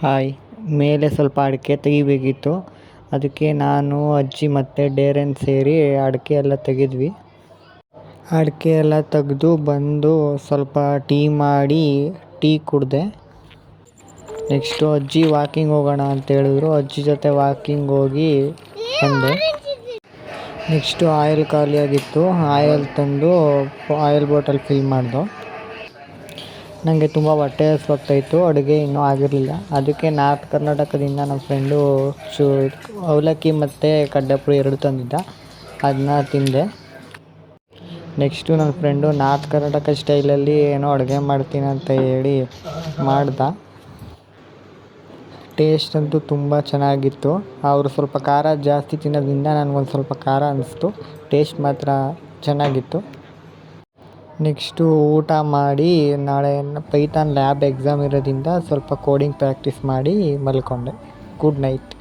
Hi. ಮೇಲೆ ಸ್ವಲ್ಪ ಅಡಿಕೆ ತೆಗಿಬೇಕಿತ್ತು. ಅದಕ್ಕೆ ನಾನು, ಅಜ್ಜಿ ಮತ್ತು ಡೇರೆನ್ ಸೇರಿ ಅಡಿಕೆ ಎಲ್ಲ ತೆಗೆದ್ವಿ. ಅಡಿಕೆ ಎಲ್ಲ ತೆಗೆದು ಬಂದು ಸ್ವಲ್ಪ ಟೀ ಮಾಡಿ ಟೀ ಕುಡಿದೆ. ನೆಕ್ಸ್ಟು ಅಜ್ಜಿ ವಾಕಿಂಗ್ ಹೋಗೋಣ ಅಂತ ಹೇಳಿದ್ರು. ಅಜ್ಜಿ ಜೊತೆ ವಾಕಿಂಗ್ ಹೋಗಿ ಬಂದೆ. ನೆಕ್ಸ್ಟು ಆಯಿಲ್ ಖಾಲಿಯಾಗಿತ್ತು. ಆಯಿಲ್ ತಂದು ಆಯಿಲ್ ಬಾಟಲ್ ಫಿಲ್ ಮಾಡ್ದೆ. ನನಗೆ ತುಂಬ ಹೊಟ್ಟೆ ಹಸ್ವಾಗ್ತಾಯಿತ್ತು. ಅಡುಗೆ ಇನ್ನೂ ಆಗಿರಲಿಲ್ಲ. ಅದಕ್ಕೆ ನಾರ್ತ್ ಕರ್ನಾಟಕದಿಂದ ನಮ್ಮ ಫ್ರೆಂಡು ಅವಲಕ್ಕಿ ಮತ್ತು ಕಡ್ಲೆಪುರಿ 2 ತಂದಿದ್ದ. ಅದನ್ನ ತಿಂದೆ. ನೆಕ್ಸ್ಟು ನನ್ನ ಫ್ರೆಂಡು ನಾರ್ತ್ ಕರ್ನಾಟಕ ಸ್ಟೈಲಲ್ಲಿ ಏನೋ ಅಡುಗೆ ಮಾಡ್ತೀನಿ ಅಂತ ಹೇಳಿ ಮಾಡ್ದ. ಟೇಸ್ಟ್ ಅಂತೂ ತುಂಬ ಚೆನ್ನಾಗಿತ್ತು. ಅವರು ಸ್ವಲ್ಪ ಖಾರ ಜಾಸ್ತಿ ತಿನ್ನೋದ್ರಿಂದ ನನಗೊಂದು ಸ್ವಲ್ಪ ಖಾರ ಅನ್ನಿಸ್ತು. ಟೇಸ್ಟ್ ಮಾತ್ರ ಚೆನ್ನಾಗಿತ್ತು. ನೆಕ್ಸ್ಟು ಊಟ ಮಾಡಿ ನಾಳೆ ಪೈಥಾನ್ ಲ್ಯಾಬ್ ಎಕ್ಸಾಮ್ ಇರೋದ್ರಿಂದ ಸ್ವಲ್ಪ ಕೋಡಿಂಗ್ ಪ್ರಾಕ್ಟೀಸ್ ಮಾಡಿ ಮಲ್ಕೊಂಡೆ. Good night.